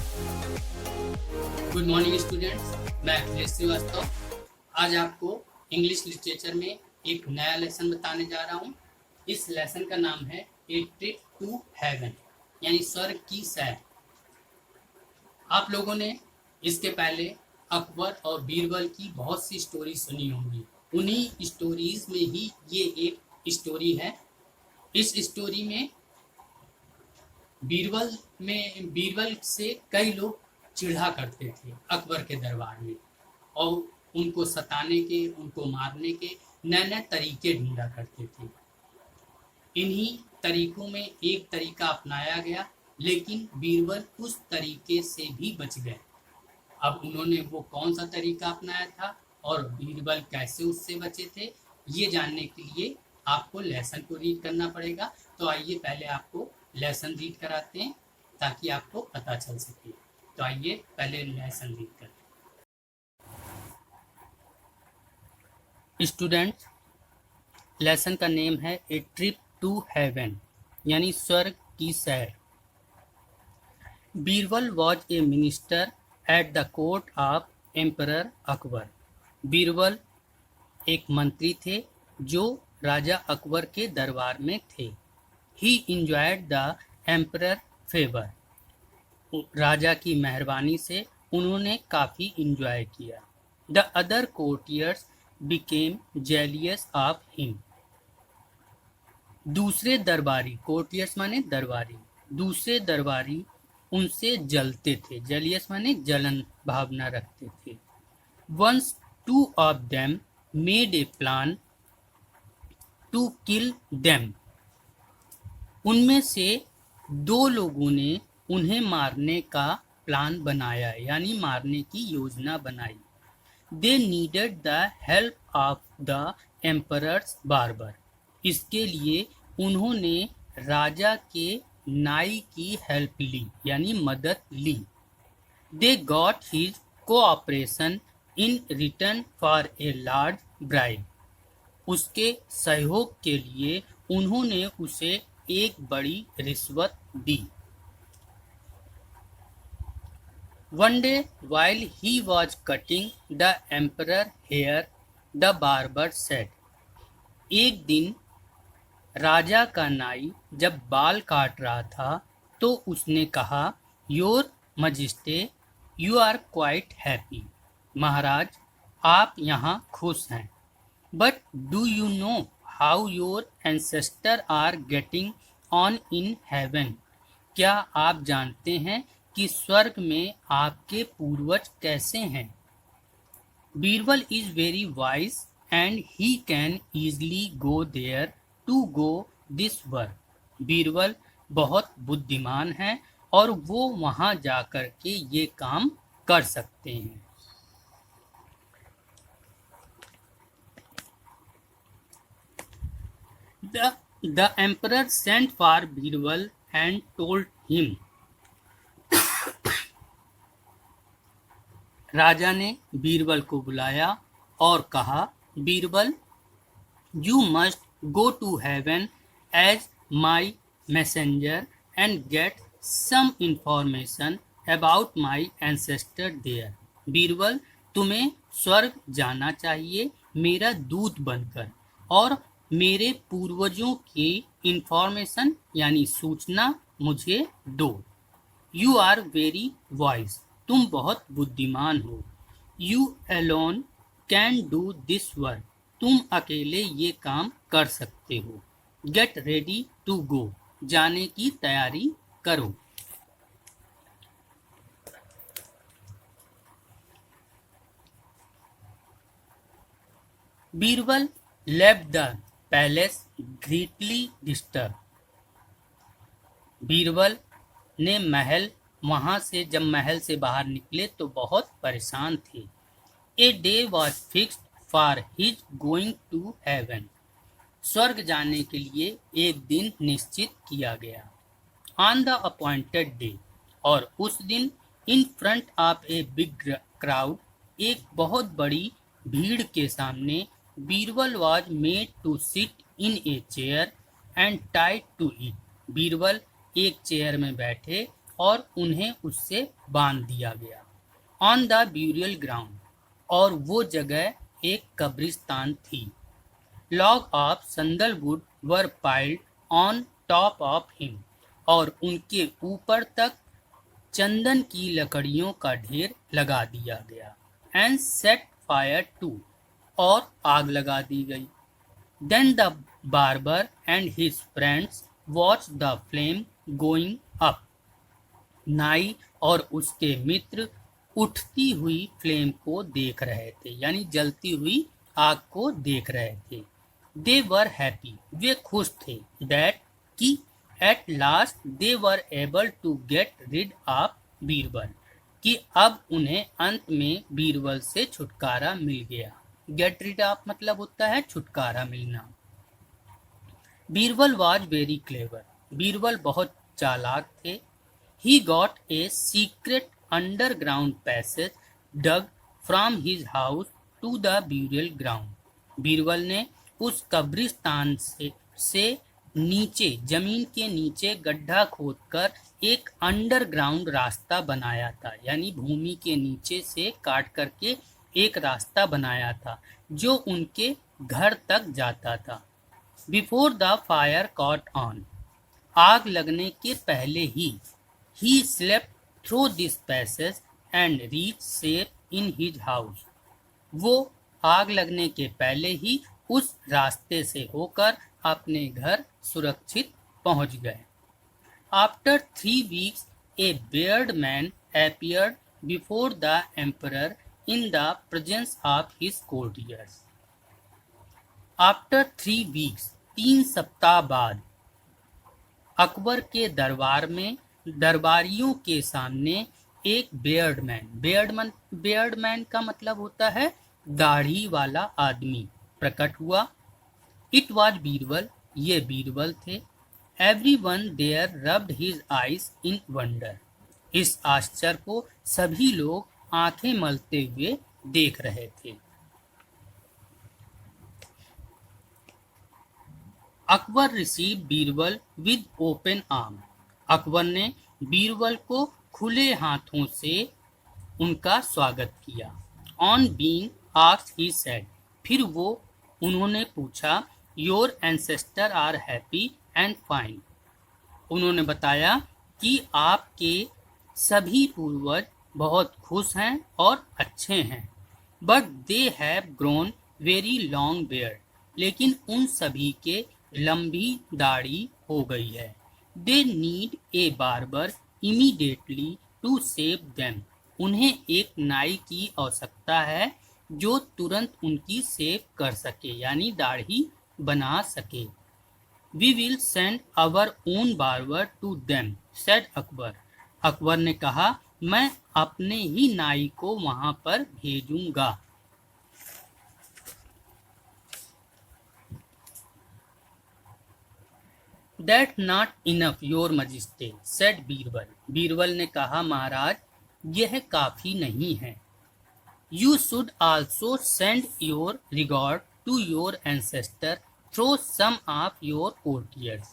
Good morning students, मैं अखिलेश श्रीवास्तव। आज आपको इंग्लिश लिटरेचर में एक नया लेसन बताने जा रहा हूँ। इस लेसन का नाम है ए ट्रिप टू हेवन, यानी स्वर्ग की सैर। आप लोगों ने इसके पहले अकबर और बीरबल की बहुत सी स्टोरी सुनी होंगी। उन्हीं स्टोरीज में ही ये एक स्टोरी है। इस स्टोरी में बीरबल से कई लोग चिढ़ा करते थे अकबर के दरबार में, और उनको सताने के, उनको मारने के नए नए तरीके ढूंढा करते थे। इन्हीं तरीकों में एक तरीका अपनाया गया, लेकिन बीरबल उस तरीके से भी बच गए। अब उन्होंने वो कौन सा तरीका अपनाया था और बीरबल कैसे उससे बचे थे, ये जानने के लिए आपको लेसन को रीड करना पड़ेगा। तो आइए पहले आपको लेसन रीड कराते हैं ताकि आपको पता चल सके। तो आइए पहले लेसन रीड करें। स्टूडेंट्स, लेसन का नेम है ए ट्रिप टू हेवन, यानी स्वर्ग की सैर। Birbal was a minister at the court of emperor Akbar. Birbal एक मंत्री थे जो राजा अकबर के दरबार में थे। ही इंजॉयड द एम्परर फेवर। राजा की मेहरबानी से उन्होंने काफ़ी इंजॉय किया। The other courtiers became jealous of him. दूसरे दरबारी, कोर्टियर्स माने दरबारी, दूसरे दरबारी उनसे जलते थे। जेलियस माने जलन भावना रखते थे। Once two of them made a plan to kill them. उनमें से दो लोगों ने उन्हें मारने का प्लान बनाया, यानी मारने की योजना बनाई। They needed the help of the emperors barber. इसके लिए उन्होंने राजा के नाई की हेल्प ली, यानी मदद ली। They got his cooperation in return for a large bribe. उसके सहयोग के लिए उन्होंने उसे एक बड़ी रिश्वत दी। One day, while he was cutting the emperor hair, the barber said, एक दिन राजा का नाई जब बाल काट रहा था तो उसने कहा, your majesty, you are quite happy. महाराज, आप यहाँ खुश हैं। But do you know how your ancestor are getting on in heaven. क्या आप जानते हैं कि स्वर्ग में आपके पूर्वज कैसे हैं? Birbal is very wise and he can easily go there to go this work. Birbal बहुत बुद्धिमान है और वो वहां जाकर के ये काम कर सकते हैं। The emperor sent for Birbal and told him। राजा ने बीरबल को बुलाया और कहा, Birbal, you must go to heaven as my messenger and get some information about my ancestor there. Birbal, तुम्हें स्वर्ग जाना चाहिए मेरा दूत बनकर, और मेरे पूर्वजों की इंफॉर्मेशन यानी सूचना मुझे दो। You are very wise. तुम बहुत बुद्धिमान हो। You alone can do this work. तुम अकेले ये काम कर सकते हो। Get ready to go. जाने की तैयारी करो। Birbal left the palace greatly disturb. Birbal ने वहां से जब महल से बाहर निकले तो बहुत परेशान थे। A day was fixed for his going to heaven. स्वर्ग जाने के लिए एक दिन निश्चित किया गया। ऑन द अपॉइंटेड डे, और उस दिन, in front of a big crowd, एक बहुत बड़ी भीड़ के सामने, Birbal was made to sit in a chair and tied to it. Birbal एक चेयर में बैठे और उन्हें उससे बांध दिया गया। ऑन द ब्यूरियल ग्राउंड, और वो जगह एक कब्रिस्तान थी। Log of sandalwood were piled on top of him, और उनके ऊपर तक चंदन की लकड़ियों का ढेर लगा दिया गया। एंड सेट फायर टू, और आग लगा दी गई। Then the barber and his friends watch the flame going up. नाई और उसके मित्र उठती हुई फ्लेम को देख रहे थे, यानी जलती हुई आग को देख रहे थे। दे वर हैप्पी, वे खुश थे। दैट, कि at last they were able to get rid of Birbal, कि अब उन्हें अंत में बीरबल से छुटकारा मिल गया। गेट रिड ऑफ मतलब होता है छुटकारा मिलना। Birbal was very clever, Birbal बहुत चालाक थे। He got a secret underground passage dug from his house to the burial ground. Birbal ने उस कब्रिस्तान से नीचे, जमीन के नीचे गड्ढा खोदकर एक अंडरग्राउंड रास्ता बनाया था, यानी भूमि के नीचे से काट करके एक रास्ता बनाया था जो उनके घर तक जाता था। Before the fire caught on, आग लगने के पहले ही, he slept through this passage and reached safe in his house. वो आग लगने के पहले ही उस रास्ते से होकर अपने घर सुरक्षित पहुंच गए। After 3 weeks, a bearded man appeared before the emperor in the presence of his courtiers. After 3 weeks, 3 सप्ताह बाद अकबर के दरबार में दरबारियों के सामने एक बेयर्ड मैन का मतलब होता है दाढ़ी वाला आदमी प्रकट हुआ। इट वॉज बीरबल, ये बीरबल थे। Everyone there rubbed his eyes in wonder, इस आश्चर्य को सभी लोग आंखें मलते हुए देख रहे थे। Akbar receive Birbal with open arm, Akbar ने बीरबल को खुले हाथों से उनका स्वागत किया। On being asked he said, फिर उन्होंने पूछा, your ancestor are happy and fine, उन्होंने बताया कि आपके सभी पूर्वज बहुत खुश हैं और अच्छे हैं। But they have grown very long beard, लेकिन उन सभी के लंबी दाढ़ी हो गई है। They need a barber immediately to shave them, उन्हें एक नाई की आवश्यकता है जो तुरंत उनकी सेव कर सके, यानी दाढ़ी बना सके। We will send our own barber to them said Akbar, Akbar ने कहा मैं अपने ही नाई को वहां पर भेजूंगा। That not enough, your majesty, said Birbal, Birbal ने कहा महाराज यह काफी नहीं है। You should also send your regard to your ancestor through some of your courtiers,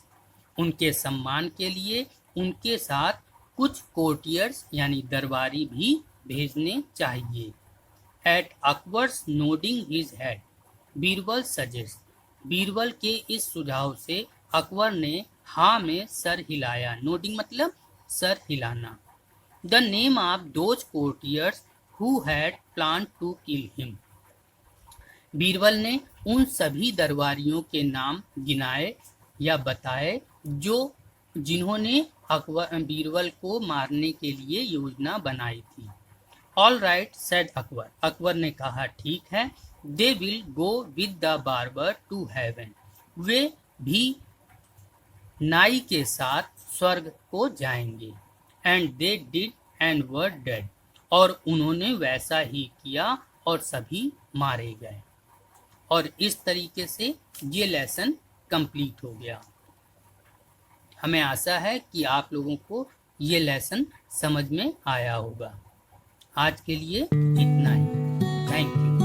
उनके सम्मान के लिए उनके साथ कुछ कोर्टियर्स यानी दरबारी भी भेजने चाहिए। At Akbar's nodding his head, Birbal suggest, Birbal के इस सुझाव से अकबर ने हाँ में सर हिलाया। नोडिंग मतलब सर हिलाना। The name of those courtiers who had plan to kill him, Birbal ने उन सभी दरबारियों के नाम गिनाए या बताए जिन्होंने बीरबल को मारने के लिए योजना बनाई थी। All right said Akbar, Akbar ने कहा ठीक है। They will go with the barber to heaven, वे भी नाई के साथ स्वर्ग को जाएंगे। And they did and were dead, और उन्होंने वैसा ही किया और सभी मारे गए। और इस तरीके से ये लेसन कंप्लीट हो गया। हमें आशा है कि आप लोगों को ये लेसन समझ में आया होगा। आज के लिए इतना ही। Thank you.